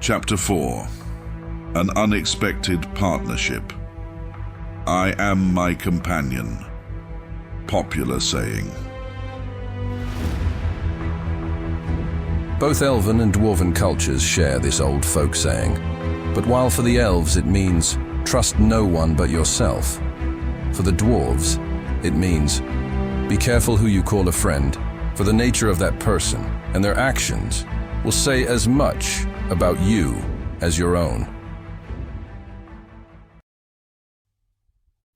Chapter 4. An Unexpected Partnership. I am my companion. Popular saying. Both elven and dwarven cultures share this old folk saying, but while for the elves it means, trust no one but yourself, for the dwarves, it means, be careful who you call a friend, for the nature of that person and their actions will say as much about you as your own.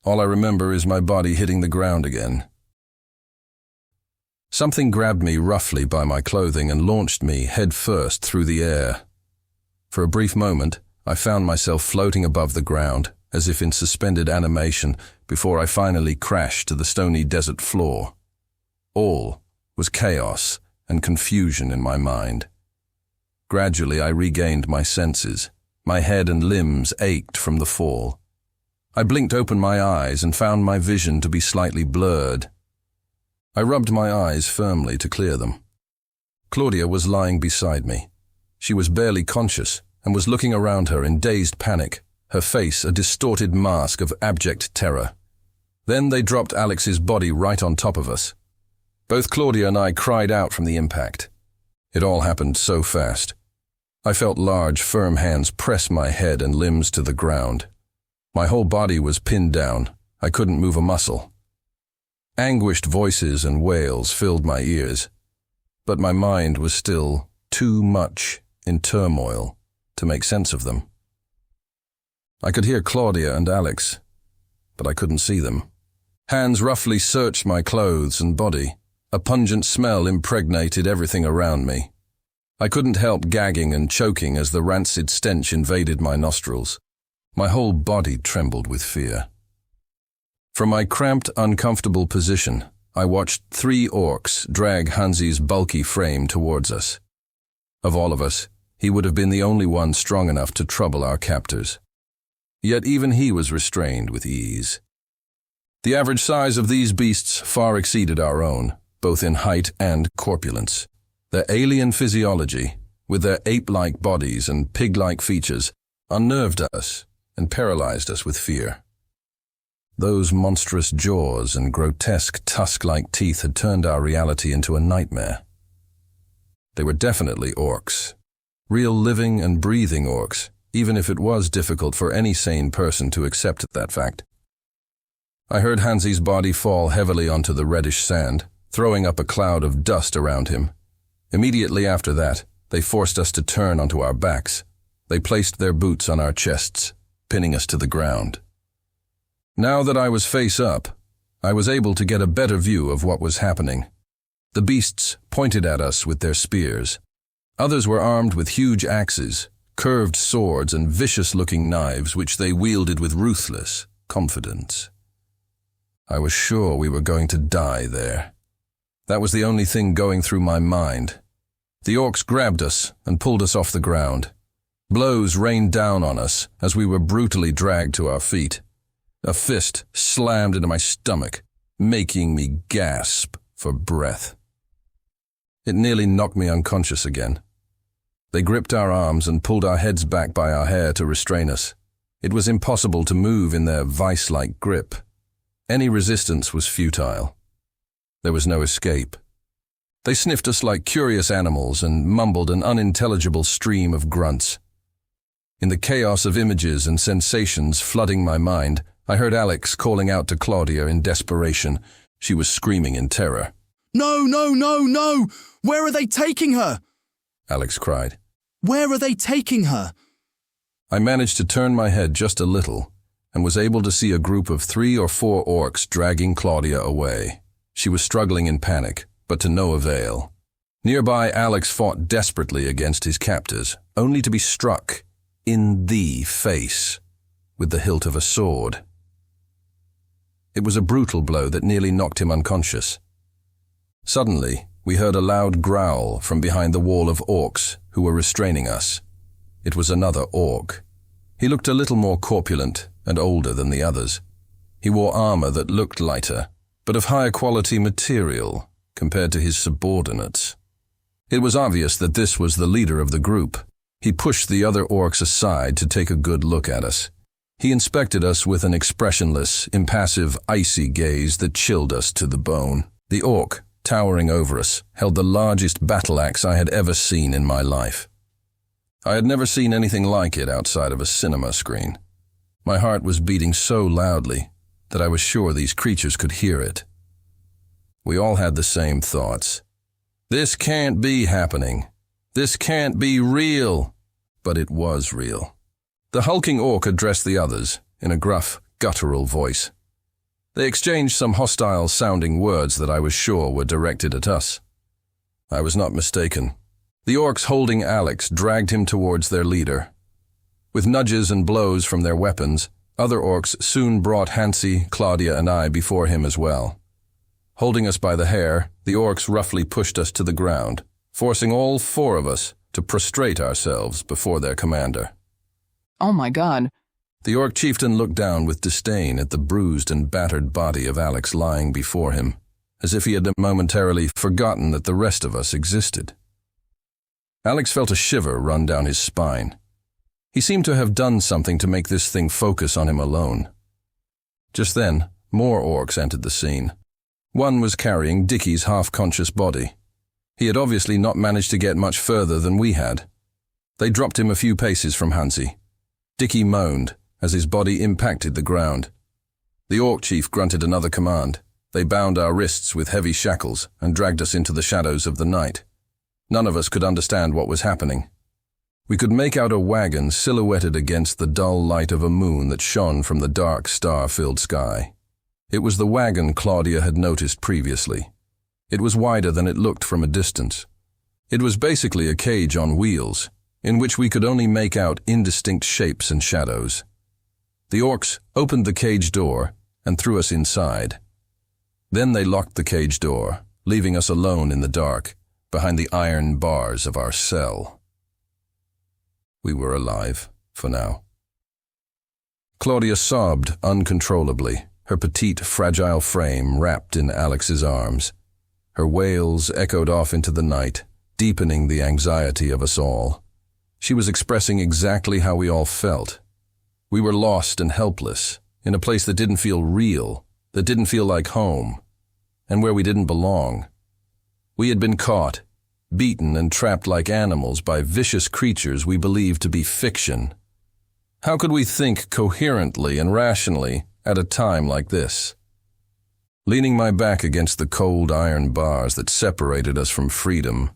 All I remember is my body hitting the ground again. Something grabbed me roughly by my clothing and launched me head first through the air. For a brief moment, I found myself floating above the ground, as if in suspended animation, before I finally crashed to the stony desert floor. All was chaos and confusion in my mind. Gradually, I regained my senses. My head and limbs ached from the fall. I blinked open my eyes and found my vision to be slightly blurred. I rubbed my eyes firmly to clear them. Claudia was lying beside me. She was barely conscious and was looking around her in dazed panic, her face a distorted mask of abject terror. Then they dropped Alex's body right on top of us. Both Claudia and I cried out from the impact. It all happened so fast. I felt large, firm hands press my head and limbs to the ground. My whole body was pinned down. I couldn't move a muscle. Anguished voices and wails filled my ears, but my mind was still too much in turmoil to make sense of them. I could hear Claudia and Alex, but I couldn't see them. Hands roughly searched my clothes and body. A pungent smell impregnated everything around me. I couldn't help gagging and choking as the rancid stench invaded my nostrils. My whole body trembled with fear. From my cramped, uncomfortable position, I watched 3 orcs drag Hansi's bulky frame towards us. Of all of us, he would have been the only one strong enough to trouble our captors. Yet even he was restrained with ease. The average size of these beasts far exceeded our own, both in height and corpulence. Their alien physiology, with their ape-like bodies and pig-like features, unnerved us and paralyzed us with fear. Those monstrous jaws and grotesque tusk-like teeth had turned our reality into a nightmare. They were definitely orcs. Real living and breathing orcs, even if it was difficult for any sane person to accept that fact. I heard Hansi's body fall heavily onto the reddish sand, throwing up a cloud of dust around him. Immediately after that, they forced us to turn onto our backs. They placed their boots on our chests, pinning us to the ground. Now that I was face up, I was able to get a better view of what was happening. The beasts pointed at us with their spears. Others were armed with huge axes, curved swords, and vicious-looking knives which they wielded with ruthless confidence. I was sure we were going to die there. That was the only thing going through my mind. The orcs grabbed us and pulled us off the ground. Blows rained down on us as we were brutally dragged to our feet. A fist slammed into my stomach, making me gasp for breath. It nearly knocked me unconscious again. They gripped our arms and pulled our heads back by our hair to restrain us. It was impossible to move in their vice-like grip. Any resistance was futile. There was no escape. They sniffed us like curious animals and mumbled an unintelligible stream of grunts. In the chaos of images and sensations flooding my mind, I heard Alex calling out to Claudia in desperation. She was screaming in terror. "No, no, no, no! Where are they taking her?" Alex cried. "Where are they taking her?" I managed to turn my head just a little and was able to see a group of 3 or 4 orcs dragging Claudia away. She was struggling in panic, but to no avail. Nearby, Alex fought desperately against his captors, only to be struck in the face with the hilt of a sword. It was a brutal blow that nearly knocked him unconscious. Suddenly, we heard a loud growl from behind the wall of orcs who were restraining us. It was another orc. He looked a little more corpulent and older than the others. He wore armor that looked lighter, but of higher quality material compared to his subordinates. It was obvious that this was the leader of the group. He pushed the other orcs aside to take a good look at us. He inspected us with an expressionless, impassive, icy gaze that chilled us to the bone. The orc, towering over us, held the largest battle axe I had ever seen in my life. I had never seen anything like it outside of a cinema screen. My heart was beating so loudly that I was sure these creatures could hear it. We all had the same thoughts. This can't be happening. This can't be real. But it was real. The hulking orc addressed the others in a gruff, guttural voice. They exchanged some hostile-sounding words that I was sure were directed at us. I was not mistaken. The orcs holding Alex dragged him towards their leader. With nudges and blows from their weapons, other orcs soon brought Hansi, Claudia, and I before him as well. Holding us by the hair, the orcs roughly pushed us to the ground, forcing all 4 of us to prostrate ourselves before their commander. Oh my God. The orc chieftain looked down with disdain at the bruised and battered body of Alex lying before him, as if he had momentarily forgotten that the rest of us existed. Alex felt a shiver run down his spine. He seemed to have done something to make this thing focus on him alone. Just then, more orcs entered the scene. One was carrying Dickie's half-conscious body. He had obviously not managed to get much further than we had. They dropped him a few paces from Hansi. Dickie moaned as his body impacted the ground. The orc chief grunted another command. They bound our wrists with heavy shackles and dragged us into the shadows of the night. None of us could understand what was happening. We could make out a wagon silhouetted against the dull light of a moon that shone from the dark, star-filled sky. It was the wagon Claudia had noticed previously. It was wider than it looked from a distance. It was basically a cage on wheels, in which we could only make out indistinct shapes and shadows. The orcs opened the cage door and threw us inside. Then they locked the cage door, leaving us alone in the dark, behind the iron bars of our cell. We were alive, for now. Claudia sobbed uncontrollably, her petite, fragile frame wrapped in Alex's arms. Her wails echoed off into the night, deepening the anxiety of us all. She was expressing exactly how we all felt. We were lost and helpless, in a place that didn't feel real, that didn't feel like home, and where we didn't belong. We had been caught, beaten and trapped like animals by vicious creatures we believed to be fiction. How could we think coherently and rationally at a time like this? Leaning my back against the cold iron bars that separated us from freedom,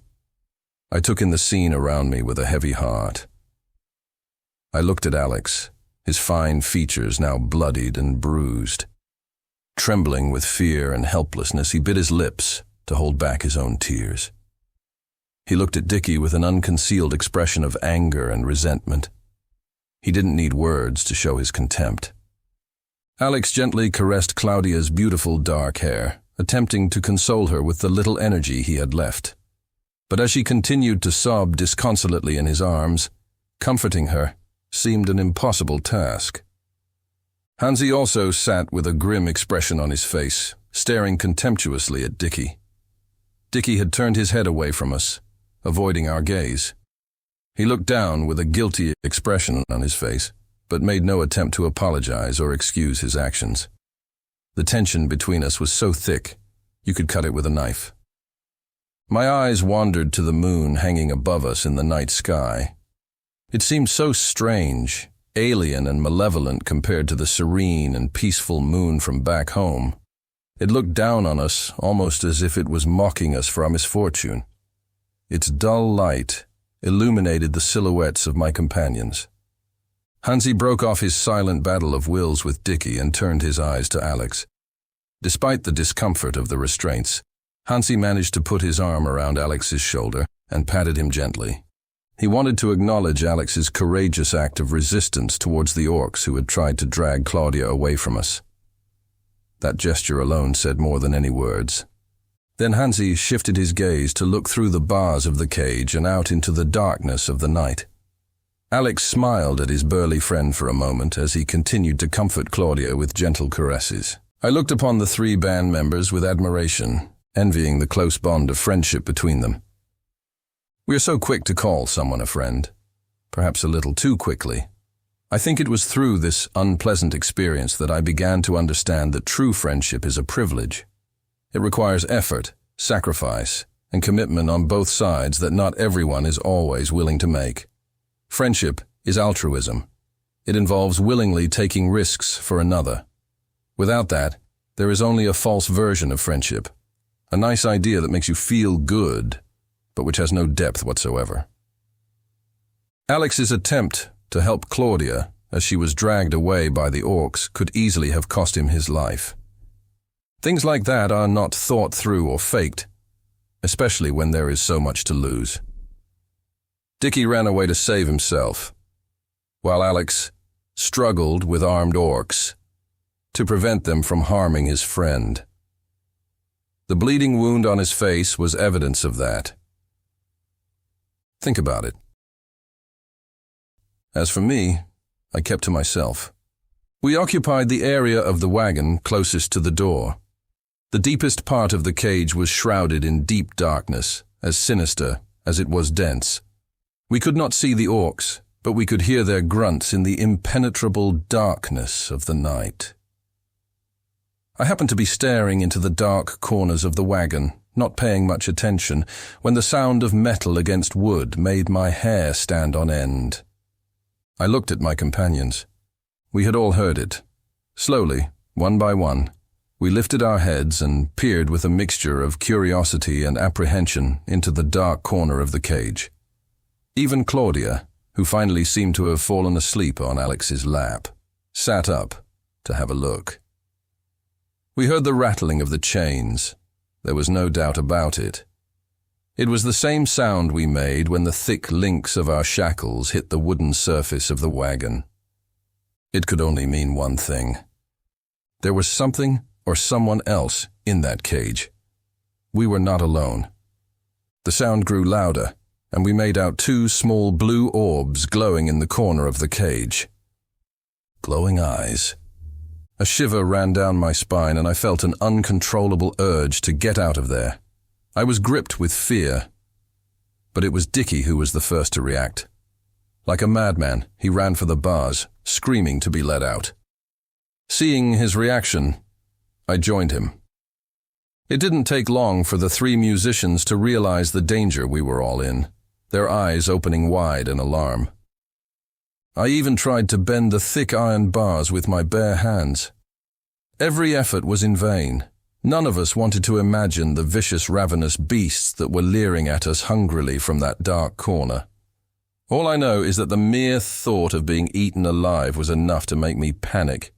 I took in the scene around me with a heavy heart. I looked at Alex, his fine features now bloodied and bruised. Trembling with fear and helplessness, he bit his lips to hold back his own tears. He looked at Dickie with an unconcealed expression of anger and resentment. He didn't need words to show his contempt. Alex gently caressed Claudia's beautiful dark hair, attempting to console her with the little energy he had left. But as she continued to sob disconsolately in his arms, comforting her seemed an impossible task. Hansi also sat with a grim expression on his face, staring contemptuously at Dickie. Dickie had turned his head away from us, avoiding our gaze. He looked down with a guilty expression on his face, but made no attempt to apologize or excuse his actions. The tension between us was so thick, you could cut it with a knife. My eyes wandered to the moon hanging above us in the night sky. It seemed so strange, alien and malevolent compared to the serene and peaceful moon from back home. It looked down on us almost as if it was mocking us for our misfortune. Its dull light illuminated the silhouettes of my companions. Hansi broke off his silent battle of wills with Dickie and turned his eyes to Alex. Despite the discomfort of the restraints, Hansi managed to put his arm around Alex's shoulder and patted him gently. He wanted to acknowledge Alex's courageous act of resistance towards the orcs who had tried to drag Claudia away from us. That gesture alone said more than any words. Then Hansi shifted his gaze to look through the bars of the cage and out into the darkness of the night. Alex smiled at his burly friend for a moment as he continued to comfort Claudia with gentle caresses. I looked upon the 3 band members with admiration, envying the close bond of friendship between them. We are so quick to call someone a friend. perhaps a little too quickly. I think it was through this unpleasant experience that I began to understand that true friendship is a privilege. It requires effort, sacrifice, and commitment on both sides that not everyone is always willing to make. Friendship is altruism. It involves willingly taking risks for another. Without that, there is only a false version of friendship, a nice idea that makes you feel good, but which has no depth whatsoever. Alex's attempt to help Claudia as she was dragged away by the orcs could easily have cost him his life. Things like that are not thought through or faked, especially when there is so much to lose. Dickie ran away to save himself, while Alex struggled with armed orcs to prevent them from harming his friend. The bleeding wound on his face was evidence of that. Think about it. As for me, I kept to myself. We occupied the area of the wagon closest to the door. The deepest part of the cage was shrouded in deep darkness, as sinister as it was dense. We could not see the orcs, but we could hear their grunts in the impenetrable darkness of the night. I happened to be staring into the dark corners of the wagon, not paying much attention, when the sound of metal against wood made my hair stand on end. I looked at my companions. We had all heard it. Slowly, one by one, we lifted our heads and peered with a mixture of curiosity and apprehension into the dark corner of the cage. Even Claudia, who finally seemed to have fallen asleep on Alex's lap, sat up to have a look. We heard the rattling of the chains. There was no doubt about it. It was the same sound we made when the thick links of our shackles hit the wooden surface of the wagon. It could only mean one thing. There was something or someone else in that cage. We were not alone. The sound grew louder, and we made out two small blue orbs glowing in the corner of the cage. Glowing eyes. A shiver ran down my spine, and I felt an uncontrollable urge to get out of there. I was gripped with fear, but it was Dickie who was the first to react. Like a madman, he ran for the bars, screaming to be let out. Seeing his reaction, I joined him. It didn't take long for the three musicians to realize the danger we were all in, their eyes opening wide in alarm. I even tried to bend the thick iron bars with my bare hands. Every effort was in vain. None of us wanted to imagine the vicious, ravenous beasts that were leering at us hungrily from that dark corner. All I know is that the mere thought of being eaten alive was enough to make me panic.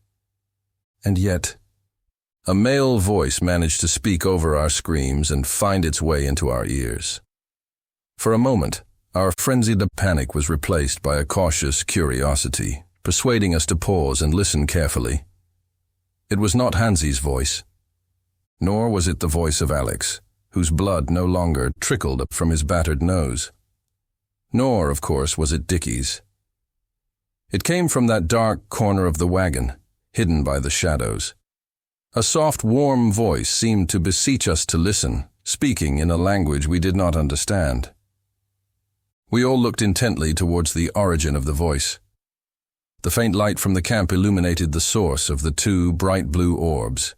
And yet, a male voice managed to speak over our screams and find its way into our ears. For a moment, our frenzied panic was replaced by a cautious curiosity, persuading us to pause and listen carefully. It was not Hansi's voice, nor was it the voice of Alex, whose blood no longer trickled up from his battered nose. Nor, of course, was it Dickie's. It came from that dark corner of the wagon, hidden by the shadows. A soft, warm voice seemed to beseech us to listen, speaking in a language we did not understand. We all looked intently towards the origin of the voice. The faint light from the camp illuminated the source of the two bright blue orbs.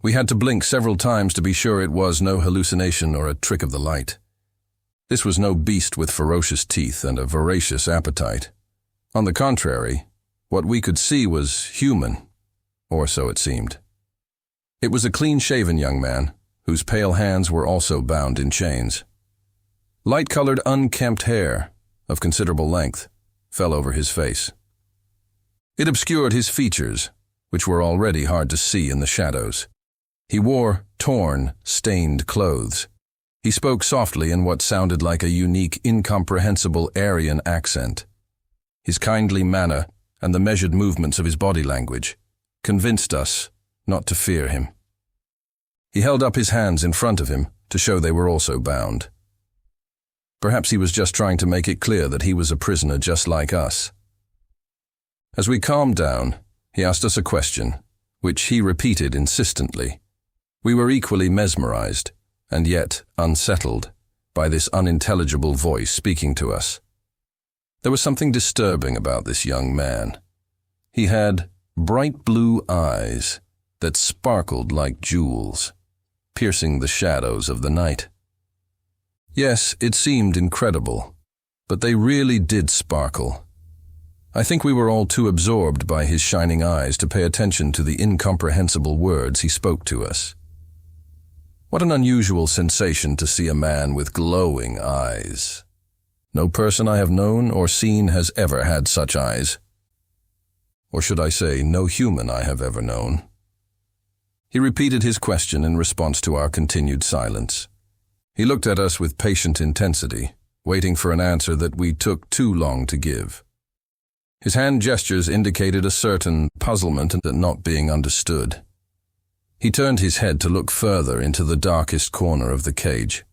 We had to blink several times to be sure it was no hallucination or a trick of the light. This was no beast with ferocious teeth and a voracious appetite. On the contrary, what we could see was human, or so it seemed. It was a clean-shaven young man, whose pale hands were also bound in chains. Light-colored, unkempt hair, of considerable length, fell over his face. It obscured his features, which were already hard to see in the shadows. He wore torn, stained clothes. He spoke softly in what sounded like a unique, incomprehensible Aryan accent. His kindly manner and the measured movements of his body language convinced us not to fear him. He held up his hands in front of him to show they were also bound. Perhaps he was just trying to make it clear that he was a prisoner just like us. As we calmed down, he asked us a question, which he repeated insistently. We were equally mesmerized, and yet unsettled, by this unintelligible voice speaking to us. There was something disturbing about this young man. He had bright blue eyes that sparkled like jewels, piercing the shadows of the night. Yes, it seemed incredible, but they really did sparkle. I think we were all too absorbed by his shining eyes to pay attention to the incomprehensible words he spoke to us. What an unusual sensation to see a man with glowing eyes. No person I have known or seen has ever had such eyes. Or should I say, no human I have ever known. He repeated his question in response to our continued silence. He looked at us with patient intensity, waiting for an answer that we took too long to give. His hand gestures indicated a certain puzzlement at not being understood. He turned his head to look further into the darkest corner of the cage.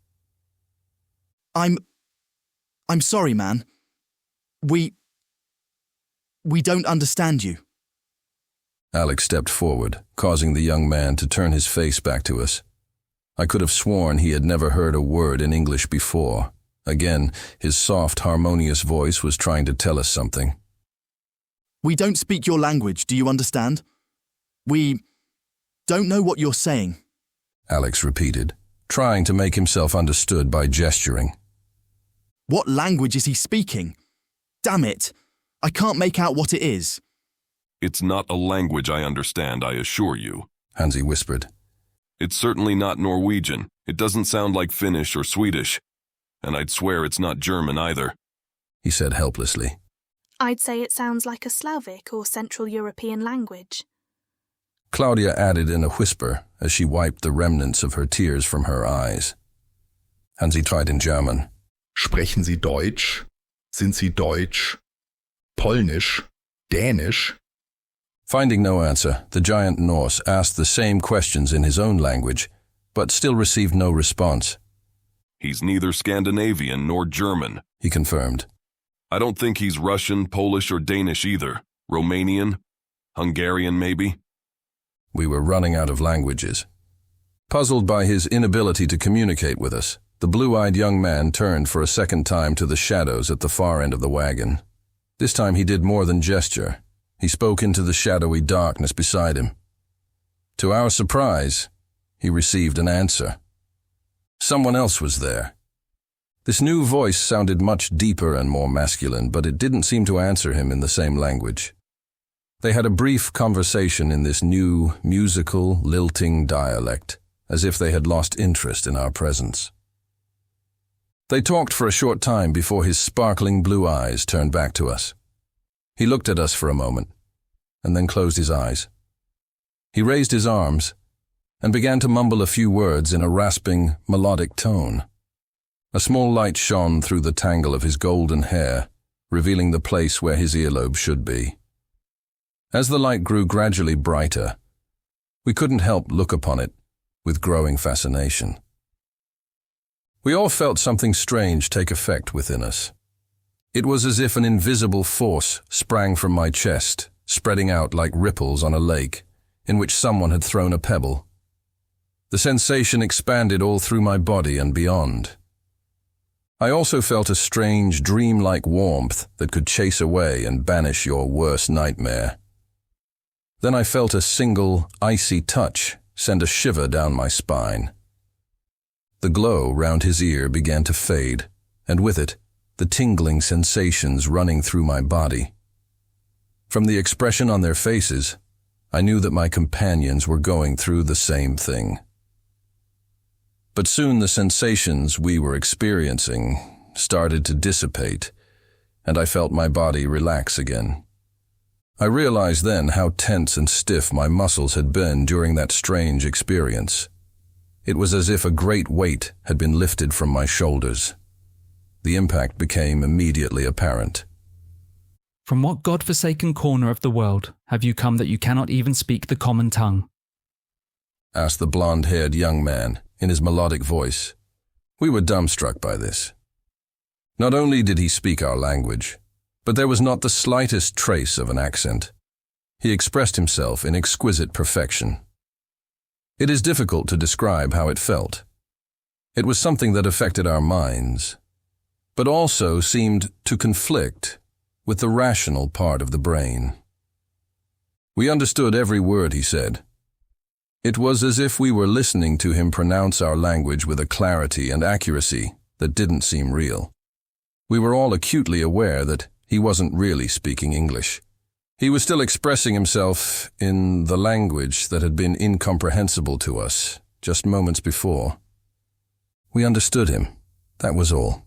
I'm sorry, man. We don't understand you. Alex stepped forward, causing the young man to turn his face back to us. I could have sworn he had never heard a word in English before. Again, his soft, harmonious voice was trying to tell us something. We don't speak your language, do you understand? We don't know what you're saying. Alex repeated, trying to make himself understood by gesturing. What language is he speaking? Damn it! I can't make out what it is. It's not a language I understand, I assure you, Hansi whispered. It's certainly not Norwegian. It doesn't sound like Finnish or Swedish. And I'd swear it's not German either, he said helplessly. I'd say it sounds like a Slavic or Central European language. Claudia added in a whisper as she wiped the remnants of her tears from her eyes. Hansi tried in German. Sprechen Sie Deutsch? Sind Sie Deutsch? Polnisch? Dänisch? Finding no answer, the giant Norse asked the same questions in his own language, but still received no response. He's neither Scandinavian nor German, he confirmed. I don't think he's Russian, Polish, or Danish either. Romanian? Hungarian, maybe? We were running out of languages. Puzzled by his inability to communicate with us, the blue-eyed young man turned for a second time to the shadows at the far end of the wagon. This time he did more than gesture. He spoke into the shadowy darkness beside him. To our surprise, he received an answer. Someone else was there. This new voice sounded much deeper and more masculine, but it didn't seem to answer him in the same language. They had a brief conversation in this new, musical, lilting dialect, as if they had lost interest in our presence. They talked for a short time before his sparkling blue eyes turned back to us. He looked at us for a moment, and then closed his eyes. He raised his arms and began to mumble a few words in a rasping, melodic tone. A small light shone through the tangle of his golden hair, revealing the place where his earlobe should be. As the light grew gradually brighter, we couldn't help look upon it with growing fascination. We all felt something strange take effect within us. It was as if an invisible force sprang from my chest, spreading out like ripples on a lake, in which someone had thrown a pebble. The sensation expanded all through my body and beyond. I also felt a strange, dreamlike warmth that could chase away and banish your worst nightmare. Then I felt a single, icy touch send a shiver down my spine. The glow round his ear began to fade, and with it, the tingling sensations running through my body. From the expression on their faces, I knew that my companions were going through the same thing. But soon the sensations we were experiencing started to dissipate, and I felt my body relax again. I realized then how tense and stiff my muscles had been during that strange experience. It was as if a great weight had been lifted from my shoulders. The impact became immediately apparent. From what God-forsaken corner of the world have you come that you cannot even speak the common tongue? Asked the blonde-haired young man in his melodic voice. We were dumbstruck by this. Not only did he speak our language, but there was not the slightest trace of an accent. He expressed himself in exquisite perfection. It is difficult to describe how it felt. It was something that affected our minds, but also seemed to conflict with the rational part of the brain. We understood every word he said. It was as if we were listening to him pronounce our language with a clarity and accuracy that didn't seem real. We were all acutely aware that he wasn't really speaking English. He was still expressing himself in the language that had been incomprehensible to us just moments before. We understood him, that was all.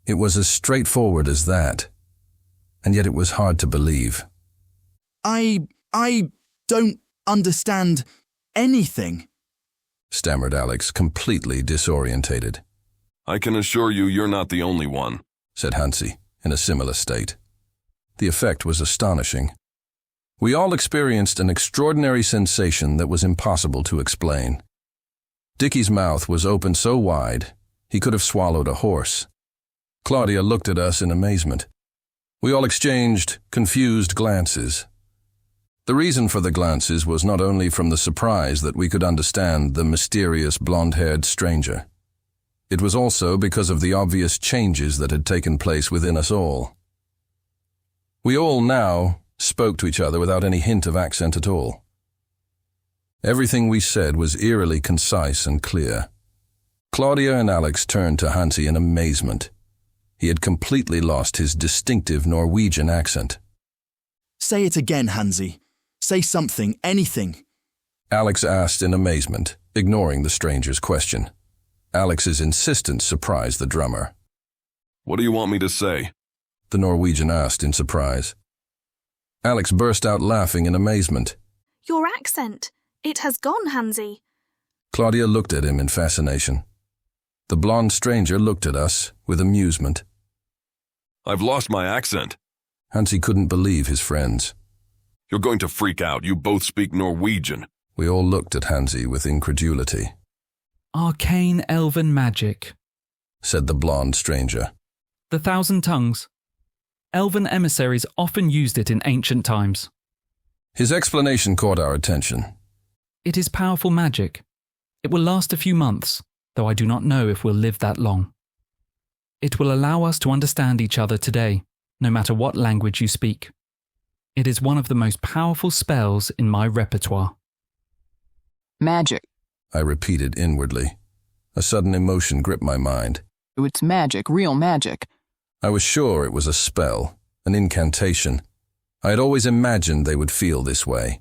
It was as straightforward as that, and yet it was hard to believe. I don't understand anything, stammered Alex, completely disorientated. I can assure you you're not the only one, said Hansi, in a similar state. The effect was astonishing. We all experienced an extraordinary sensation that was impossible to explain. Dickie's mouth was open so wide, he could have swallowed a horse. Claudia looked at us in amazement. We all exchanged confused glances. The reason for the glances was not only from the surprise that we could understand the mysterious blonde-haired stranger. It was also because of the obvious changes that had taken place within us all. We all now spoke to each other without any hint of accent at all. Everything we said was eerily concise and clear. Claudia and Alex turned to Hansi in amazement. He had completely lost his distinctive Norwegian accent. Say it again, Hansi. Say something, anything. Alex asked in amazement, ignoring the stranger's question. Alex's insistence surprised the drummer. What do you want me to say? The Norwegian asked in surprise. Alex burst out laughing in amazement. Your accent. It has gone, Hansi. Claudia looked at him in fascination. The blonde stranger looked at us with amusement. I've lost my accent. Hansi couldn't believe his friends. You're going to freak out. You both speak Norwegian. We all looked at Hansi with incredulity. Arcane elven magic, said the blonde stranger. The 1,000 tongues. Elven emissaries often used it in ancient times. His explanation caught our attention. It is powerful magic. It will last a few months, though I do not know if we'll live that long. It will allow us to understand each other today, no matter what language you speak. It is one of the most powerful spells in my repertoire. Magic. I repeated inwardly. A sudden emotion gripped my mind. It's magic, real magic. I was sure it was a spell, an incantation. I had always imagined they would feel this way.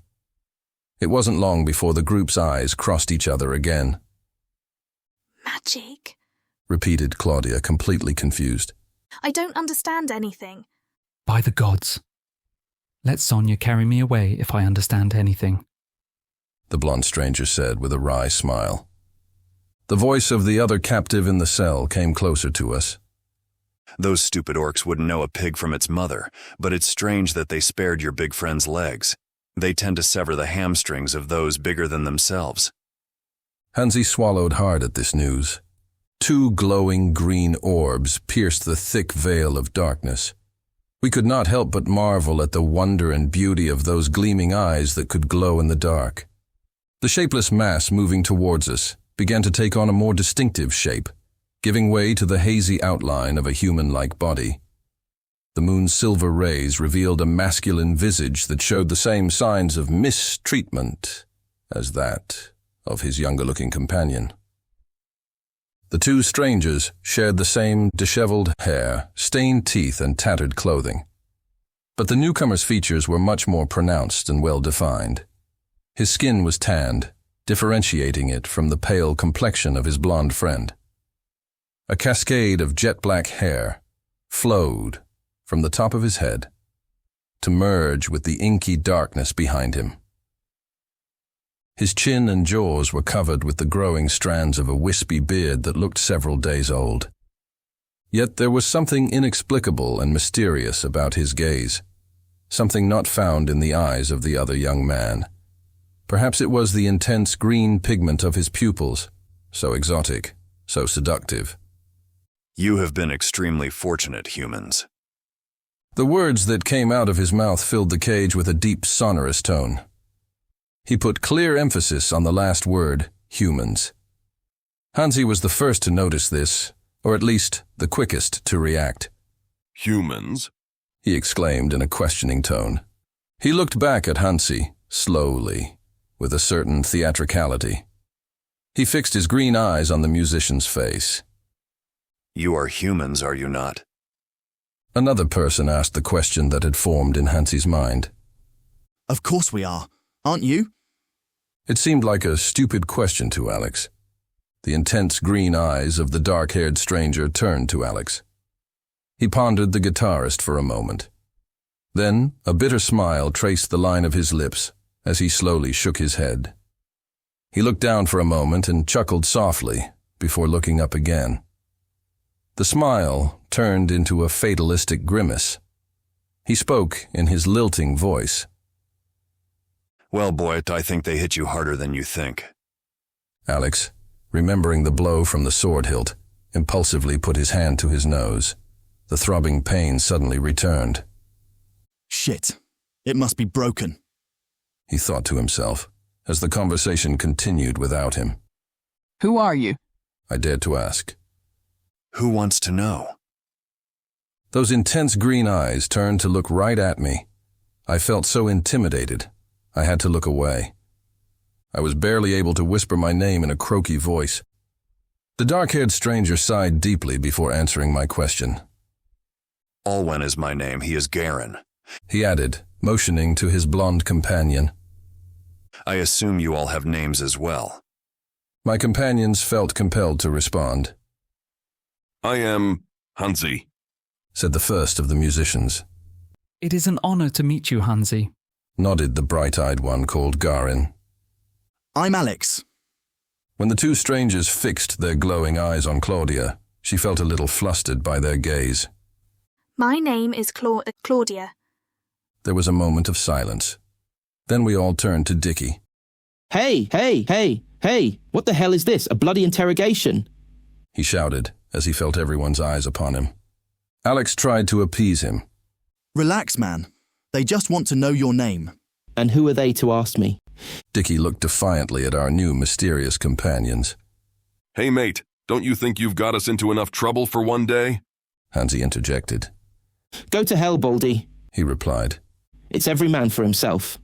It wasn't long before the group's eyes crossed each other again. Magic, repeated Claudia, completely confused. I don't understand anything. By the gods. Let Sonia carry me away if I understand anything, the blonde stranger said with a wry smile. The voice of the other captive in the cell came closer to us. Those stupid orcs wouldn't know a pig from its mother, but it's strange that they spared your big friend's legs. They tend to sever the hamstrings of those bigger than themselves. Hansi swallowed hard at this news. 2 glowing green orbs pierced the thick veil of darkness. We could not help but marvel at the wonder and beauty of those gleaming eyes that could glow in the dark. The shapeless mass moving towards us began to take on a more distinctive shape, giving way to the hazy outline of a human-like body. The moon's silver rays revealed a masculine visage that showed the same signs of mistreatment as that of his younger-looking companion. The 2 strangers shared the same disheveled hair, stained teeth, and tattered clothing. But the newcomer's features were much more pronounced and well-defined. His skin was tanned, differentiating it from the pale complexion of his blonde friend. A cascade of jet-black hair flowed from the top of his head to merge with the inky darkness behind him. His chin and jaws were covered with the growing strands of a wispy beard that looked several days old. Yet there was something inexplicable and mysterious about his gaze, something not found in the eyes of the other young man. Perhaps it was the intense green pigment of his pupils, so exotic, so seductive. You have been extremely fortunate, humans. The words that came out of his mouth filled the cage with a deep, sonorous tone. He put clear emphasis on the last word, humans. Hansi was the first to notice this, or at least the quickest to react. Humans? he exclaimed in a questioning tone. He looked back at Hansi, slowly, with a certain theatricality. He fixed his green eyes on the musician's face. You are humans, are you not? Another person asked the question that had formed in Hansi's mind. Of course we are. Aren't you? It seemed like a stupid question to Alex. The intense green eyes of the dark-haired stranger turned to Alex. He pondered the guitarist for a moment. Then, a bitter smile traced the line of his lips as he slowly shook his head. He looked down for a moment and chuckled softly before looking up again. The smile turned into a fatalistic grimace. He spoke in his lilting voice. Well, Boyd, I think they hit you harder than you think. Alex, remembering the blow from the sword hilt, impulsively put his hand to his nose. The throbbing pain suddenly returned. Shit. It must be broken. He thought to himself, as the conversation continued without him. Who are you? I dared to ask. Who wants to know? Those intense green eyes turned to look right at me. I felt so intimidated. I had to look away. I was barely able to whisper my name in a croaky voice. The dark-haired stranger sighed deeply before answering my question. Alwen is my name. He is Garen. He added, motioning to his blonde companion. I assume you all have names as well. My companions felt compelled to respond. I am Hansi, said the first of the musicians. It is an honor to meet you, Hansi, nodded the bright-eyed one called Garen. I'm Alex. When the two strangers fixed their glowing eyes on Claudia, she felt a little flustered by their gaze. My name is Claudia. There was a moment of silence. Then we all turned to Dickie. Hey, what the hell is this, a bloody interrogation? He shouted as he felt everyone's eyes upon him. Alex tried to appease him. Relax, man. They just want to know your name. And who are they to ask me? Dickie looked defiantly at our new mysterious companions. Hey mate, don't you think you've got us into enough trouble for one day? Hansi interjected. Go to hell, Baldy, he replied. It's every man for himself.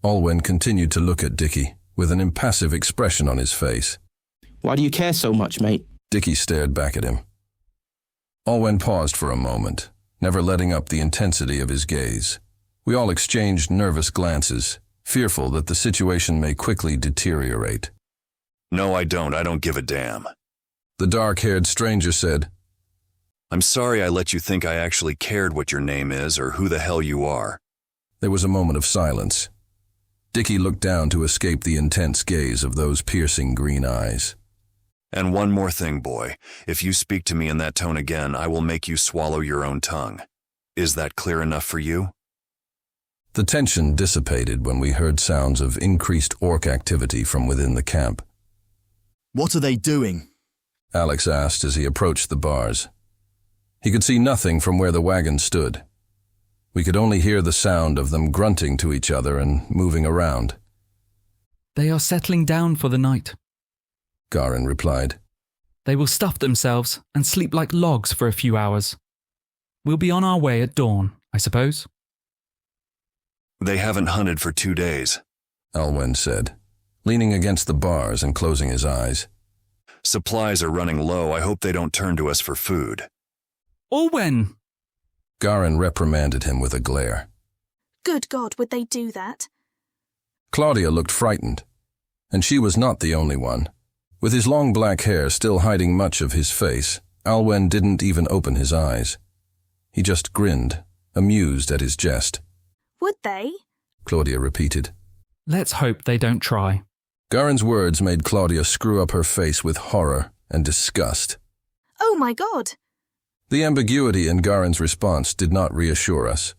Alwen continued to look at Dickie with an impassive expression on his face. Why do you care so much, mate? Dickie stared back at him. Alwen paused for a moment, never letting up the intensity of his gaze. We all exchanged nervous glances, fearful that the situation may quickly deteriorate. No, I don't give a damn. The dark-haired stranger said, I'm sorry I let you think I actually cared what your name is or who the hell you are. There was a moment of silence. Dickie looked down to escape the intense gaze of those piercing green eyes. And one more thing, boy. If you speak to me in that tone again, I will make you swallow your own tongue. Is that clear enough for you? The tension dissipated when we heard sounds of increased orc activity from within the camp. What are they doing? Alex asked as he approached the bars. He could see nothing from where the wagon stood. We could only hear the sound of them grunting to each other and moving around. They are settling down for the night, Garen replied. They will stuff themselves and sleep like logs for a few hours. We'll be on our way at dawn, I suppose. They haven't hunted for 2 days, Alwen said, leaning against the bars and closing his eyes. Supplies are running low. I hope they don't turn to us for food. Alwen! Garen reprimanded him with a glare. Good God, would they do that? Claudia looked frightened, and she was not the only one. With his long black hair still hiding much of his face, Alwen didn't even open his eyes. He just grinned, amused at his jest. Would they? Claudia repeated. Let's hope they don't try. Garen's words made Claudia screw up her face with horror and disgust. Oh my God! The ambiguity in Garen's response did not reassure us.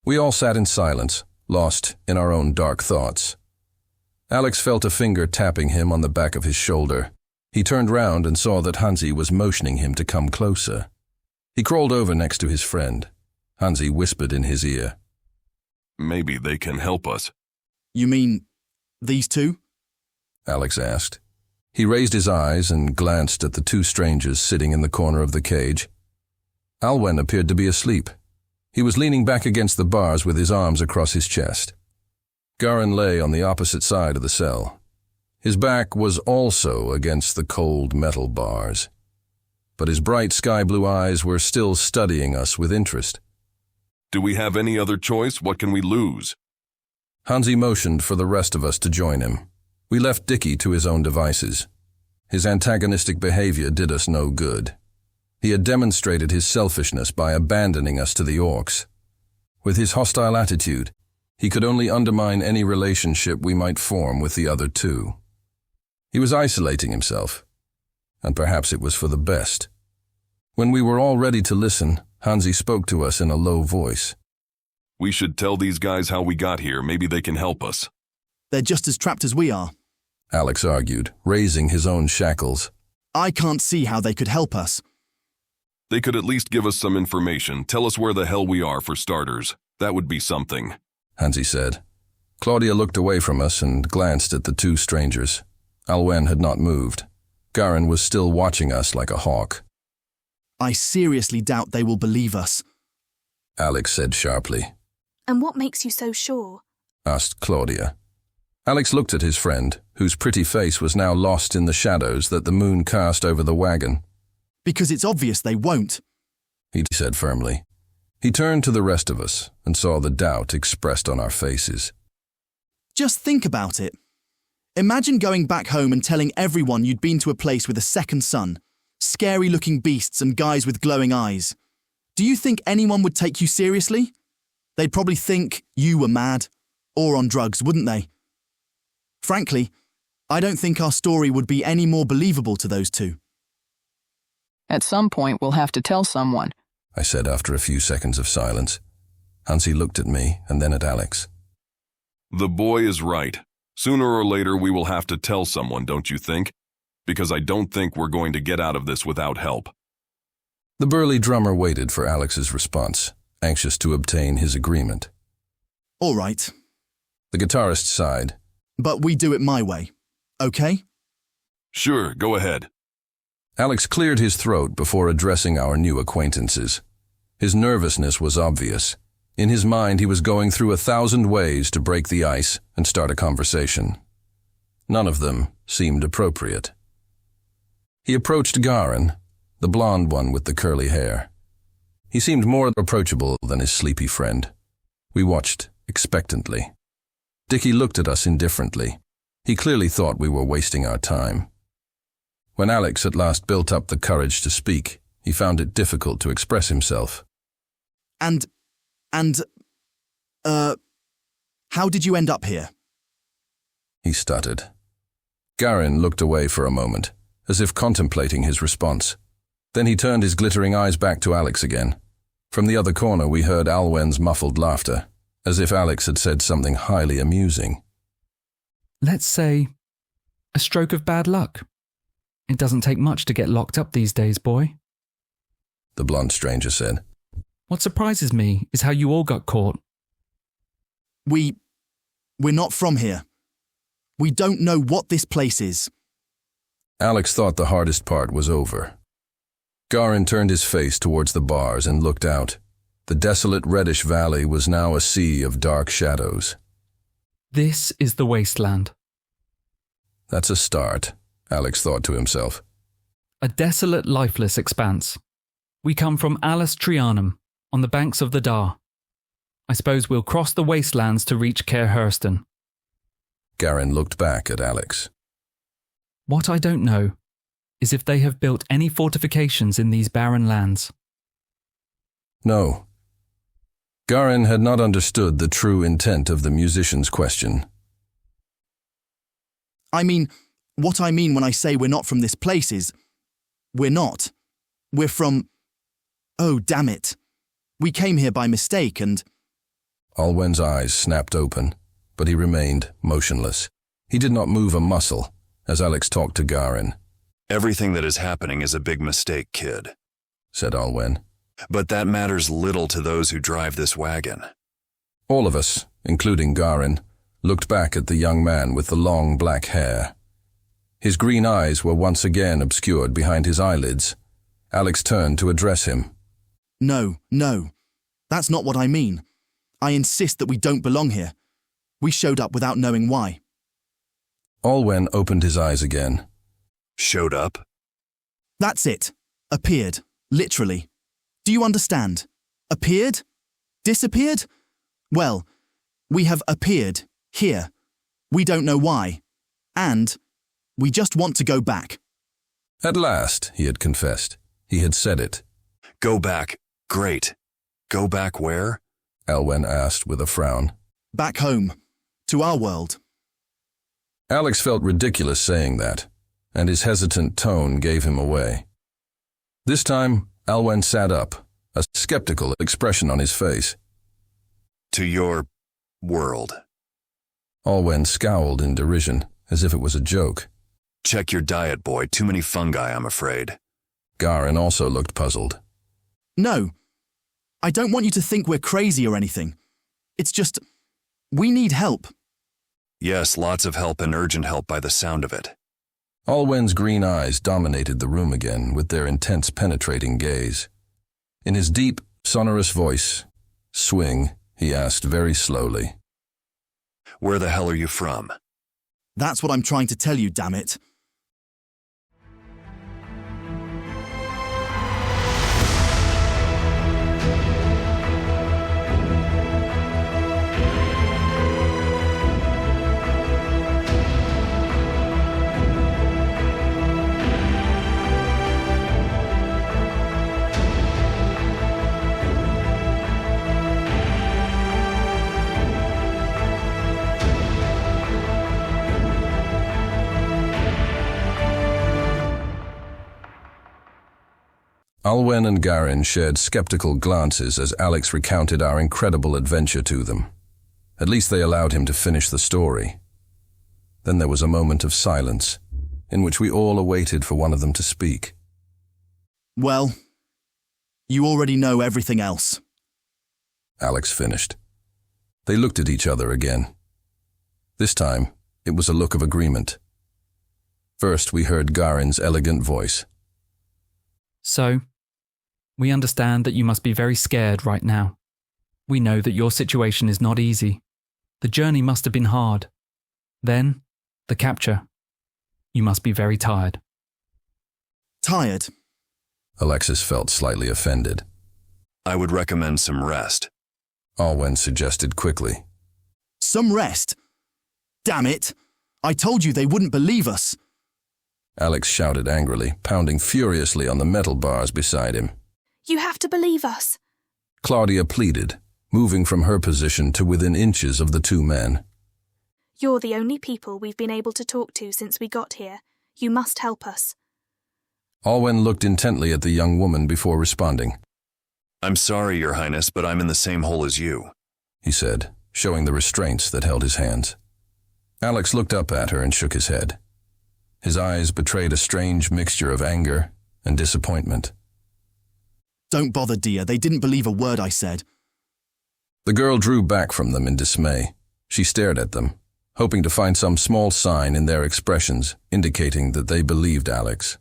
We all sat in silence, lost in our own dark thoughts. Alex felt a finger tapping him on the back of his shoulder. He turned round and saw that Hansi was motioning him to come closer. He crawled over next to his friend. Hansi whispered in his ear. Maybe they can help us. You mean these two? Alex asked. He raised his eyes and glanced at the two strangers sitting in the corner of the cage. Alwen appeared to be asleep. He was leaning back against the bars with his arms across his chest. Garin lay on the opposite side of the cell. His back was also against the cold metal bars, but his bright sky-blue eyes were still studying us with interest. Do we have any other choice? What can we lose? Hansi motioned for the rest of us to join him. We left Dickie to his own devices. His antagonistic behavior did us no good. He had demonstrated his selfishness by abandoning us to the orcs. With his hostile attitude, he could only undermine any relationship we might form with the other two. He was isolating himself, and perhaps it was for the best. When we were all ready to listen, Hansi spoke to us in a low voice. We should tell these guys how we got here. Maybe they can help us. They're just as trapped as we are. Alex argued, raising his own shackles. I can't see how they could help us. They could at least give us some information. Tell us where the hell we are, for starters. That would be something, Hansi said. Claudia looked away from us and glanced at the two strangers. Alwen had not moved. Garin was still watching us like a hawk. I seriously doubt they will believe us, Alex said sharply. And what makes you so sure? Asked Claudia. Alex looked at his friend, whose pretty face was now lost in the shadows that the moon cast over the wagon. Because it's obvious they won't, he said firmly. He turned to the rest of us and saw the doubt expressed on our faces. Just think about it. Imagine going back home and telling everyone you'd been to a place with a second son, scary-looking beasts and guys with glowing eyes. Do you think anyone would take you seriously? They'd probably think you were mad or on drugs, wouldn't they? Frankly, I don't think our story would be any more believable to those two. At some point, we'll have to tell someone, I said after a few seconds of silence. Hansi looked at me and then at Alex. The boy is right. Sooner or later we will have to tell someone, don't you think? Because I don't think we're going to get out of this without help. The burly drummer waited for Alex's response, anxious to obtain his agreement. All right. The guitarist sighed. But we do it my way, okay? Sure, go ahead. Alex cleared his throat before addressing our new acquaintances. His nervousness was obvious. In his mind, he was going through 1,000 ways to break the ice and start a conversation. None of them seemed appropriate. He approached Garin, the blonde one with the curly hair. He seemed more approachable than his sleepy friend. We watched expectantly. Dickie looked at us indifferently. He clearly thought we were wasting our time. When Alex at last built up the courage to speak, he found it difficult to express himself. How did you end up here? He stuttered. Garin looked away for a moment, as if contemplating his response. Then he turned his glittering eyes back to Alex again. From the other corner we heard Alwen's muffled laughter, as if Alex had said something highly amusing. Let's say, a stroke of bad luck. It doesn't take much to get locked up these days, boy, the blonde stranger said. What surprises me is how you all got caught. We're not from here. We don't know what this place is. Alex thought the hardest part was over. Garin turned his face towards the bars and looked out. The desolate reddish valley was now a sea of dark shadows. This is the wasteland. That's a start, Alex thought to himself. A desolate, lifeless expanse. We come from Alas Trianum, on the banks of the Dar. I suppose we'll cross the wastelands to reach Caer Hurston. Garin looked back at Alex. What I don't know is if they have built any fortifications in these barren lands. No. Garin had not understood the true intent of the musician's question. What I mean when I say we're not from this place is, we're not. We're from... Oh, damn it. We came here by mistake and... Alwen's eyes snapped open, but he remained motionless. He did not move a muscle as Alex talked to Garin. Everything that is happening is a big mistake, kid, said Alwen. But that matters little to those who drive this wagon. All of us, including Garin, looked back at the young man with the long black hair. His green eyes were once again obscured behind his eyelids. Alex turned to address him. No. That's not what I mean. I insist that we don't belong here. We showed up without knowing why. Olwen opened his eyes again. Showed up? That's it. Appeared. Literally. Do you understand? Appeared? Disappeared? Well, we have appeared here. We don't know why. And we just want to go back. At last, he had confessed. He had said it. Go back. Great. Go back where? Olwen asked with a frown. Back home. To our world. Alex felt ridiculous saying that, and his hesitant tone gave him away. This time, Olwen sat up, a skeptical expression on his face. To your world. Olwen scowled in derision, as if it was a joke. Check your diet, boy. Too many fungi, I'm afraid. Garin also looked puzzled. No. I don't want you to think we're crazy or anything. It's just, we need help. Yes, lots of help and urgent help by the sound of it. Olwen's green eyes dominated the room again with their intense penetrating gaze. In his deep, sonorous voice, swing, he asked very slowly. Where the hell are you from? That's what I'm trying to tell you, damn it. Olwen and Garin shared skeptical glances as Alex recounted our incredible adventure to them. At least they allowed him to finish the story. Then there was a moment of silence, in which we all awaited for one of them to speak. Well, you already know everything else. Alex finished. They looked at each other again. This time, it was a look of agreement. First, we heard Garin's elegant voice. So, we understand that you must be very scared right now. We know that your situation is not easy. The journey must have been hard. Then, the capture. You must be very tired. Tired? Alexis felt slightly offended. I would recommend some rest. Olwen suggested quickly. Some rest? Damn it! I told you they wouldn't believe us. Alex shouted angrily, pounding furiously on the metal bars beside him. You have to believe us. Claudia pleaded, moving from her position to within inches of the two men. You're the only people we've been able to talk to since we got here. You must help us. Olwen looked intently at the young woman before responding. I'm sorry, Your Highness, but I'm in the same hole as you, he said, showing the restraints that held his hands. Alex looked up at her and shook his head. His eyes betrayed a strange mixture of anger and disappointment. Don't bother, dear. They didn't believe a word I said. The girl drew back from them in dismay. She stared at them, hoping to find some small sign in their expressions indicating that they believed Alex.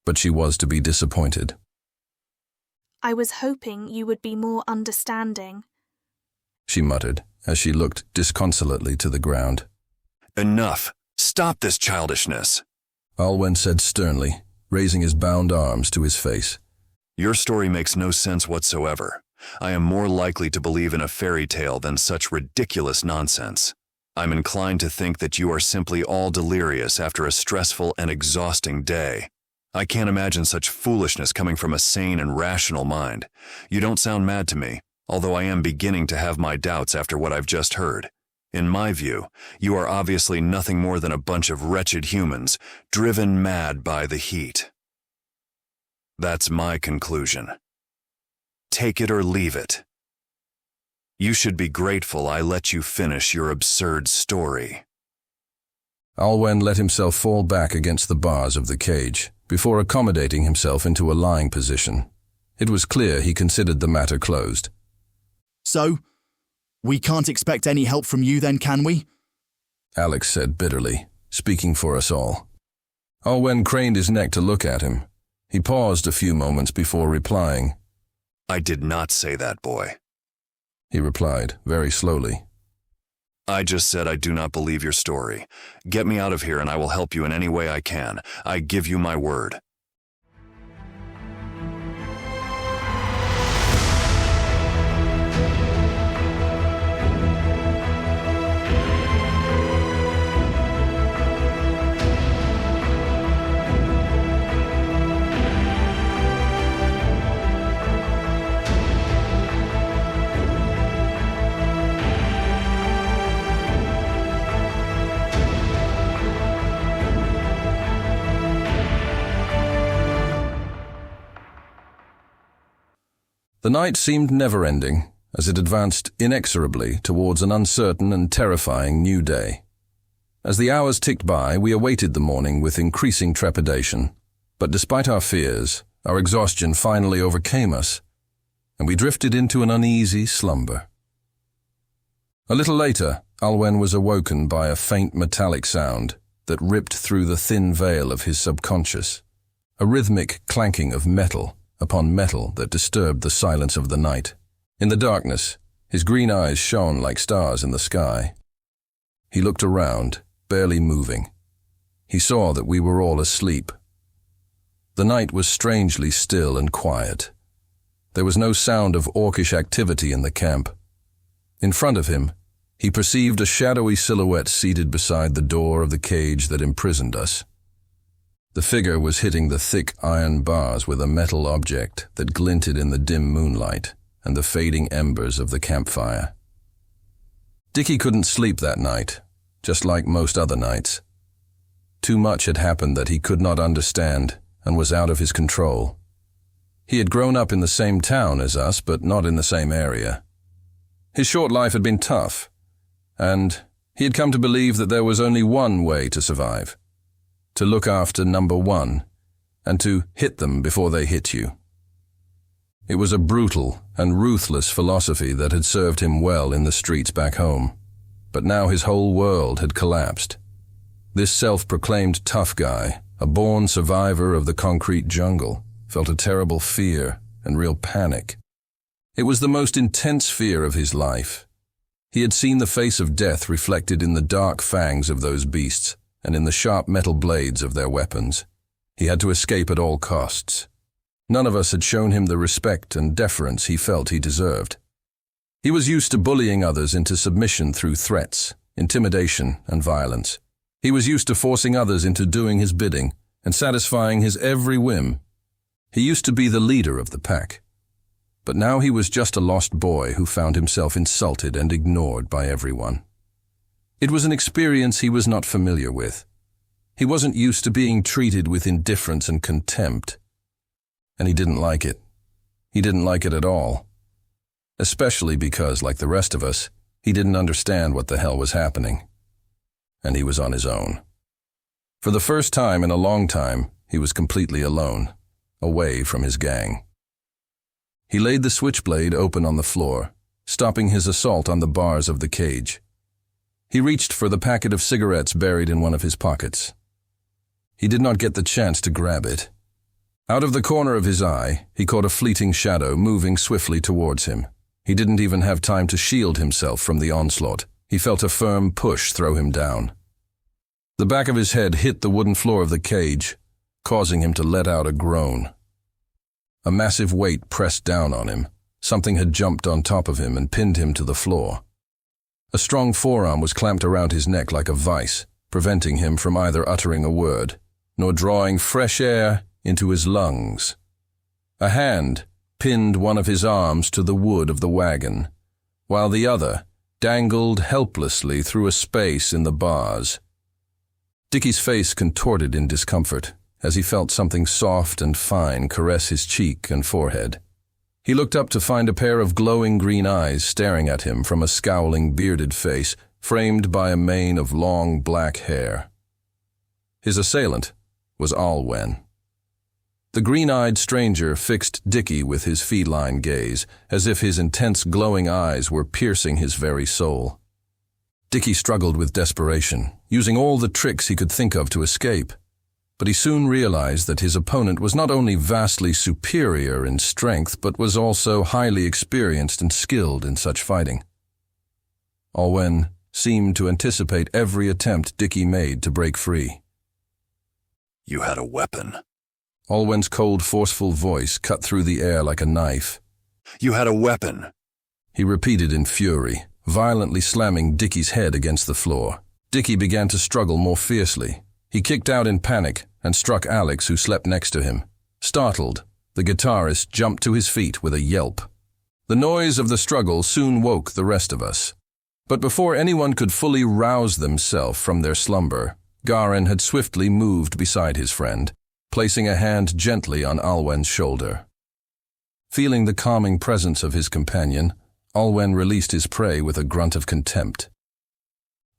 But she was to be disappointed. I was hoping you would be more understanding, she muttered as she looked disconsolately to the ground. Enough! Stop this childishness! Olwen said sternly, raising his bound arms to his face. Your story makes no sense whatsoever. I am more likely to believe in a fairy tale than such ridiculous nonsense. I'm inclined to think that you are simply all delirious after a stressful and exhausting day. I can't imagine such foolishness coming from a sane and rational mind. You don't sound mad to me, although I am beginning to have my doubts after what I've just heard. In my view, you are obviously nothing more than a bunch of wretched humans, driven mad by the heat. That's my conclusion. Take it or leave it. You should be grateful I let you finish your absurd story. Olwen let himself fall back against the bars of the cage, before accommodating himself into a lying position. It was clear he considered the matter closed. So, we can't expect any help from you then, can we? Alex said bitterly, speaking for us all. Olwen craned his neck to look at him. He paused a few moments before replying. I did not say that, boy. he replied, very slowly. I just said I do not believe your story. Get me out of here and I will help you in any way I can. I give you my word. The night seemed never-ending as it advanced inexorably towards an uncertain and terrifying new day. As the hours ticked by, we awaited the morning with increasing trepidation, but despite our fears, our exhaustion finally overcame us, and we drifted into an uneasy slumber. A little later, Alwen was awoken by a faint metallic sound that ripped through the thin veil of his subconscious, a rhythmic clanking of metal upon metal that disturbed the silence of the night. In the darkness, his green eyes shone like stars in the sky. He looked around, barely moving. He saw that we were all asleep. The night was strangely still and quiet. There was no sound of orcish activity in the camp. In front of him, he perceived a shadowy silhouette seated beside the door of the cage that imprisoned us. The figure was hitting the thick iron bars with a metal object that glinted in the dim moonlight and the fading embers of the campfire. Dickie couldn't sleep that night, just like most other nights. Too much had happened that he could not understand and was out of his control. He had grown up in the same town as us, but not in the same area. His short life had been tough, and he had come to believe that there was only one way to survive: to look after number one, and to hit them before they hit you. It was a brutal and ruthless philosophy that had served him well in the streets back home, but now his whole world had collapsed. This self-proclaimed tough guy, a born survivor of the concrete jungle, felt a terrible fear and real panic. It was the most intense fear of his life. He had seen the face of death reflected in the dark fangs of those beasts, and in the sharp metal blades of their weapons. He had to escape at all costs. None of us had shown him the respect and deference he felt he deserved. He was used to bullying others into submission through threats, intimidation, and violence. He was used to forcing others into doing his bidding and satisfying his every whim. He used to be the leader of the pack. But now he was just a lost boy who found himself insulted and ignored by everyone. It was an experience he was not familiar with. He wasn't used to being treated with indifference and contempt. And he didn't like it. He didn't like it at all. Especially because, like the rest of us, he didn't understand what the hell was happening. And he was on his own. For the first time in a long time, he was completely alone, away from his gang. He laid the switchblade open on the floor, stopping his assault on the bars of the cage. He reached for the packet of cigarettes buried in one of his pockets. He did not get the chance to grab it. Out of the corner of his eye, he caught a fleeting shadow moving swiftly towards him. He didn't even have time to shield himself from the onslaught. He felt a firm push throw him down. The back of his head hit the wooden floor of the cage, causing him to let out a groan. A massive weight pressed down on him. Something had jumped on top of him and pinned him to the floor. A strong forearm was clamped around his neck like a vice, preventing him from either uttering a word, nor drawing fresh air into his lungs. A hand pinned one of his arms to the wood of the wagon, while the other dangled helplessly through a space in the bars. Dickie's face contorted in discomfort as he felt something soft and fine caress his cheek and forehead. He looked up to find a pair of glowing green eyes staring at him from a scowling, bearded face framed by a mane of long black hair. His assailant was Alwen. The green-eyed stranger fixed Dickie with his feline gaze, as if his intense glowing eyes were piercing his very soul. Dickie struggled with desperation, using all the tricks he could think of to escape. But he soon realized that his opponent was not only vastly superior in strength, but was also highly experienced and skilled in such fighting. Olwen seemed to anticipate every attempt Dickie made to break free. You had a weapon. Olwen's cold, forceful voice cut through the air like a knife. You had a weapon. He repeated in fury, violently slamming Dickie's head against the floor. Dickie began to struggle more fiercely. He kicked out in panic and struck Alex, who slept next to him. Startled, the guitarist jumped to his feet with a yelp. The noise of the struggle soon woke the rest of us. But before anyone could fully rouse themselves from their slumber, Garin had swiftly moved beside his friend, placing a hand gently on Olwen's shoulder. Feeling the calming presence of his companion, Olwen released his prey with a grunt of contempt.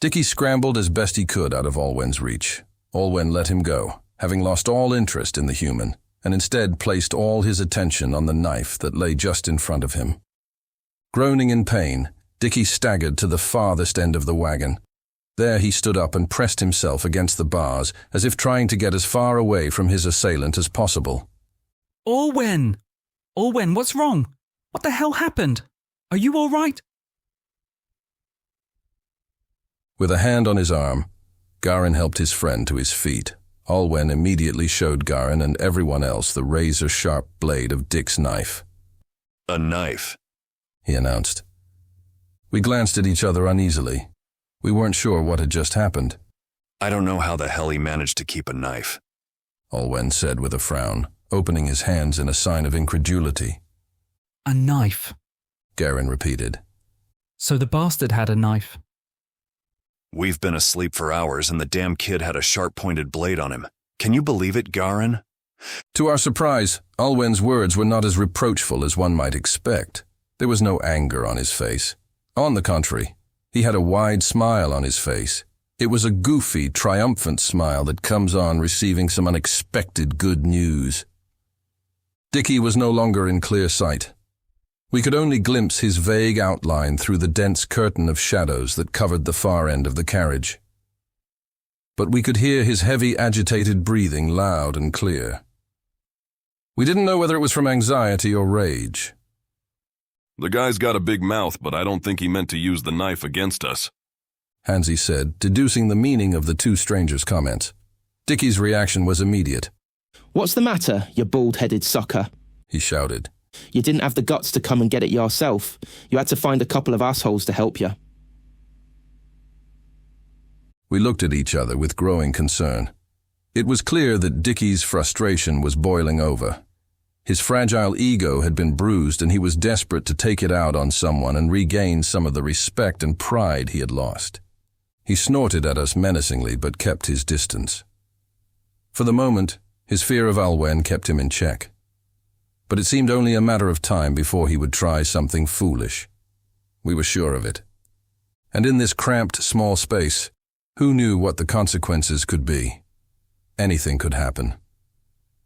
Dickie scrambled as best he could out of Olwen's reach. Olwen let him go, having lost all interest in the human, and instead placed all his attention on the knife that lay just in front of him. Groaning in pain, Dickie staggered to the farthest end of the wagon. There he stood up and pressed himself against the bars, as if trying to get as far away from his assailant as possible. Olwen! Olwen, what's wrong? What the hell happened? Are you all right? With a hand on his arm, Garin helped his friend to his feet. Olwen immediately showed Garin and everyone else the razor-sharp blade of Dick's knife. A knife, he announced. We glanced at each other uneasily. We weren't sure what had just happened. I don't know how the hell he managed to keep a knife, Olwen said with a frown, opening his hands in a sign of incredulity. A knife, Garin repeated. So the bastard had a knife. We've been asleep for hours and the damn kid had a sharp-pointed blade on him. Can you believe it, Garin? To our surprise, Olwen's words were not as reproachful as one might expect. There was no anger on his face. On the contrary, he had a wide smile on his face. It was a goofy, triumphant smile that comes on receiving some unexpected good news. Dickie was no longer in clear sight. We could only glimpse his vague outline through the dense curtain of shadows that covered the far end of the carriage. But we could hear his heavy, agitated breathing loud and clear. We didn't know whether it was from anxiety or rage. The guy's got a big mouth, but I don't think he meant to use the knife against us, Hansi said, deducing the meaning of the two strangers' comments. Dickie's reaction was immediate. What's the matter, you bald-headed sucker? He shouted. You didn't have the guts to come and get it yourself. You had to find a couple of assholes to help you. We looked at each other with growing concern. It was clear that Dickie's frustration was boiling over. His fragile ego had been bruised and he was desperate to take it out on someone and regain some of the respect and pride he had lost. He snorted at us menacingly but kept his distance. For the moment, his fear of Olwen kept him in check. But it seemed only a matter of time before he would try something foolish. We were sure of it. And in this cramped, small space, who knew what the consequences could be? Anything could happen.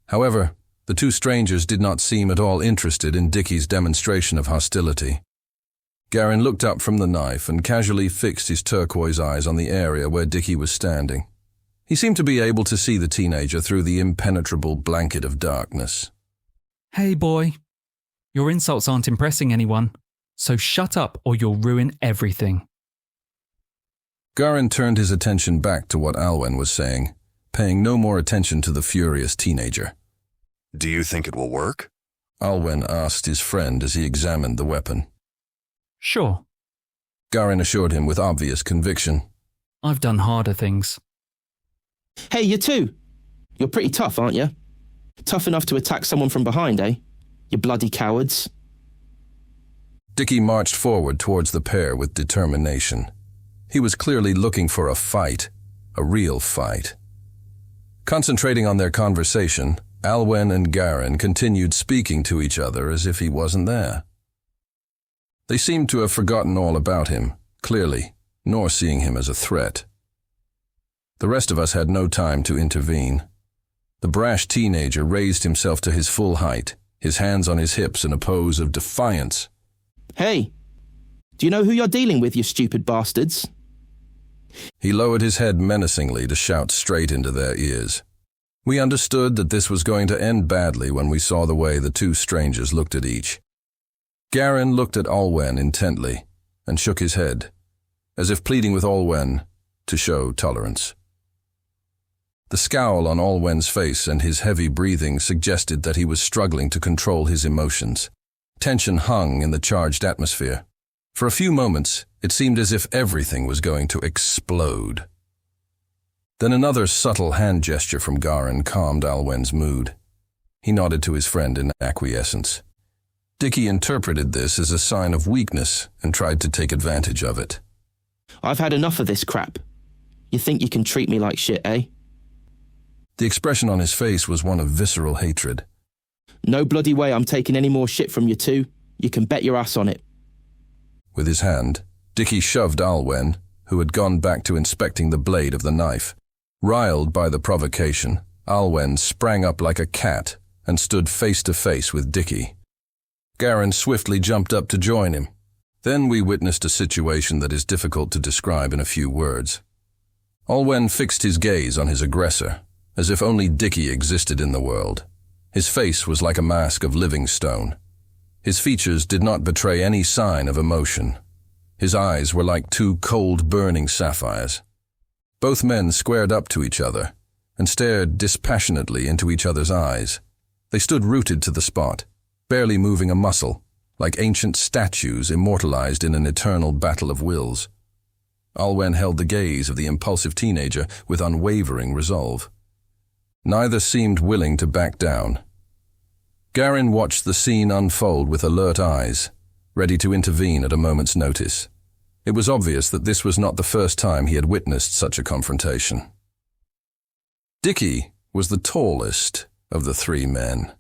However, the two strangers did not seem at all interested in Dickie's demonstration of hostility. Garin looked up from the knife and casually fixed his turquoise eyes on the area where Dickie was standing. He seemed to be able to see the teenager through the impenetrable blanket of darkness. Hey, boy. Your insults aren't impressing anyone, so shut up or you'll ruin everything. Garin turned his attention back to what Olwen was saying, paying no more attention to the furious teenager. Do you think it will work? Olwen asked his friend as he examined the weapon. Sure. Garin assured him with obvious conviction. I've done harder things. Hey, you two. You're pretty tough, aren't you? Tough enough to attack someone from behind, eh? You bloody cowards. Dickie marched forward towards the pair with determination. He was clearly looking for a fight, a real fight. Concentrating on their conversation, Olwen and Garin continued speaking to each other as if he wasn't there. They seemed to have forgotten all about him, clearly, nor seeing him as a threat. The rest of us had no time to intervene. The brash teenager raised himself to his full height, his hands on his hips in a pose of defiance. Hey, do you know who you're dealing with, you stupid bastards? He lowered his head menacingly to shout straight into their ears. We understood that this was going to end badly when we saw the way the two strangers looked at each. Garin looked at Olwen intently and shook his head, as if pleading with Olwen to show tolerance. The scowl on Olwen's face and his heavy breathing suggested that he was struggling to control his emotions. Tension hung in the charged atmosphere. For a few moments, it seemed as if everything was going to explode. Then another subtle hand gesture from Garin calmed Olwen's mood. He nodded to his friend in acquiescence. Dickie interpreted this as a sign of weakness and tried to take advantage of it. I've had enough of this crap. You think you can treat me like shit, eh? The expression on his face was one of visceral hatred. No bloody way I'm taking any more shit from you two. You can bet your ass on it. With his hand, Dickie shoved Olwen, who had gone back to inspecting the blade of the knife. Riled by the provocation, Olwen sprang up like a cat and stood face to face with Dickie. Garin swiftly jumped up to join him. Then we witnessed a situation that is difficult to describe in a few words. Olwen fixed his gaze on his aggressor, as if only Dickie existed in the world. His face was like a mask of living stone. His features did not betray any sign of emotion. His eyes were like two cold, burning sapphires. Both men squared up to each other and stared dispassionately into each other's eyes. They stood rooted to the spot, barely moving a muscle, like ancient statues immortalized in an eternal battle of wills. Olwen held the gaze of the impulsive teenager with unwavering resolve. Neither seemed willing to back down. Garin watched the scene unfold with alert eyes, ready to intervene at a moment's notice. It was obvious that this was not the first time he had witnessed such a confrontation. Dickie was the tallest of the three men.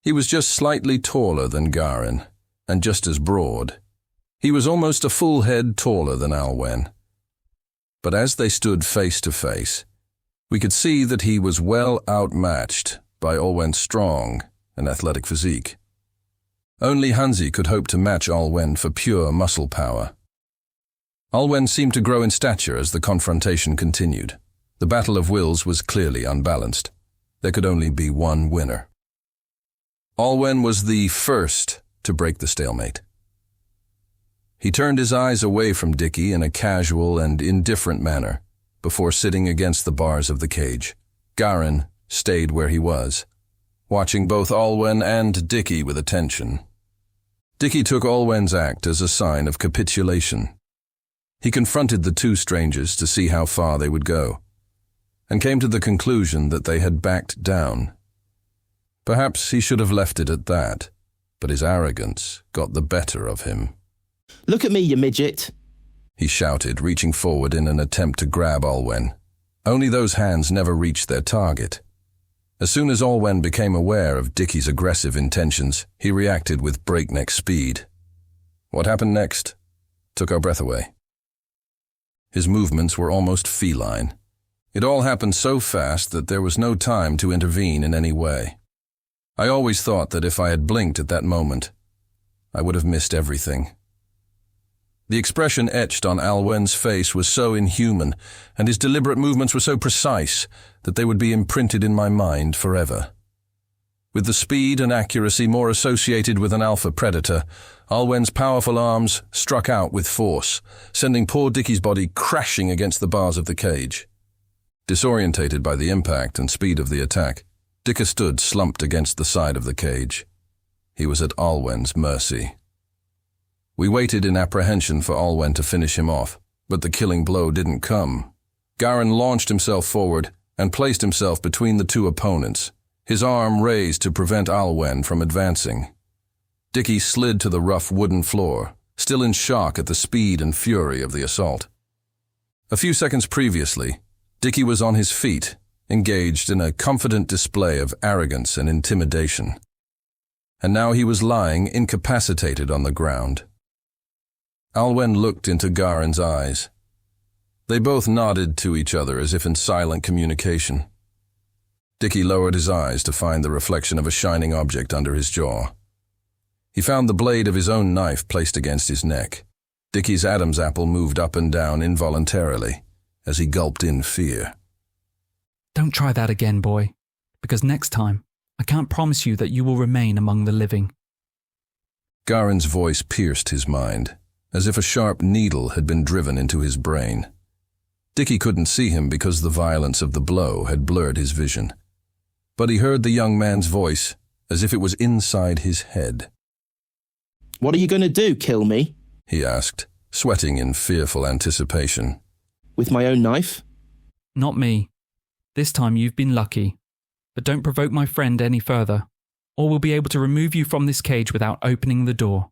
He was just slightly taller than Garin, and just as broad. He was almost a full head taller than Olwen. But as they stood face to face, we could see that he was well outmatched by Olwen's strong and athletic physique. Only Hansi could hope to match Olwen for pure muscle power. Olwen seemed to grow in stature as the confrontation continued. The battle of wills was clearly unbalanced. There could only be one winner. Olwen was the first to break the stalemate. He turned his eyes away from Dickie in a casual and indifferent manner before sitting against the bars of the cage. Garin stayed where he was, watching both Olwen and Dickie with attention. Dickie took Olwen's act as a sign of capitulation. He confronted the two strangers to see how far they would go, and came to the conclusion that they had backed down. Perhaps he should have left it at that, but his arrogance got the better of him. Look at me, you midget, he shouted, reaching forward in an attempt to grab Olwen. Only those hands never reached their target. As soon as Olwen became aware of Dickie's aggressive intentions, he reacted with breakneck speed. What happened next took our breath away. His movements were almost feline. It all happened so fast that there was no time to intervene in any way. I always thought that if I had blinked at that moment, I would have missed everything. The expression etched on Olwen's face was so inhuman, and his deliberate movements were so precise that they would be imprinted in my mind forever. With the speed and accuracy more associated with an alpha predator, Olwen's powerful arms struck out with force, sending poor Dickie's body crashing against the bars of the cage. Disorientated by the impact and speed of the attack, Dickie stood slumped against the side of the cage. He was at Olwen's mercy. We waited in apprehension for Olwen to finish him off, but the killing blow didn't come. Garin launched himself forward and placed himself between the two opponents, his arm raised to prevent Olwen from advancing. Dickie slid to the rough wooden floor, still in shock at the speed and fury of the assault. A few seconds previously, Dickie was on his feet, engaged in a confident display of arrogance and intimidation. And now he was lying incapacitated on the ground. Olwen looked into Garin's eyes. They both nodded to each other as if in silent communication. Dickie lowered his eyes to find the reflection of a shining object under his jaw. He found the blade of his own knife placed against his neck. Dickie's Adam's apple moved up and down involuntarily as he gulped in fear. Don't try that again, boy, because next time, I can't promise you that you will remain among the living. Garen's voice pierced his mind, as if a sharp needle had been driven into his brain. Dickie couldn't see him because the violence of the blow had blurred his vision. But he heard the young man's voice as if it was inside his head. What are you going to do, kill me? He asked, sweating in fearful anticipation. With my own knife? Not me. This time you've been lucky. But don't provoke my friend any further, or we'll be able to remove you from this cage without opening the door.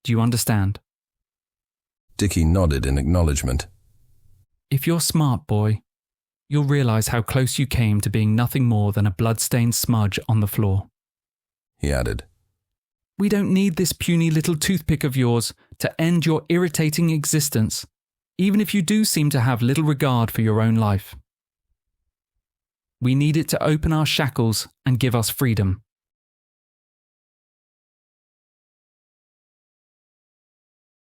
Do you understand? Dickie nodded in acknowledgement. If you're smart, boy, you'll realize how close you came to being nothing more than a blood-stained smudge on the floor. He added. We don't need this puny little toothpick of yours to end your irritating existence, even if you do seem to have little regard for your own life. We need it to open our shackles and give us freedom.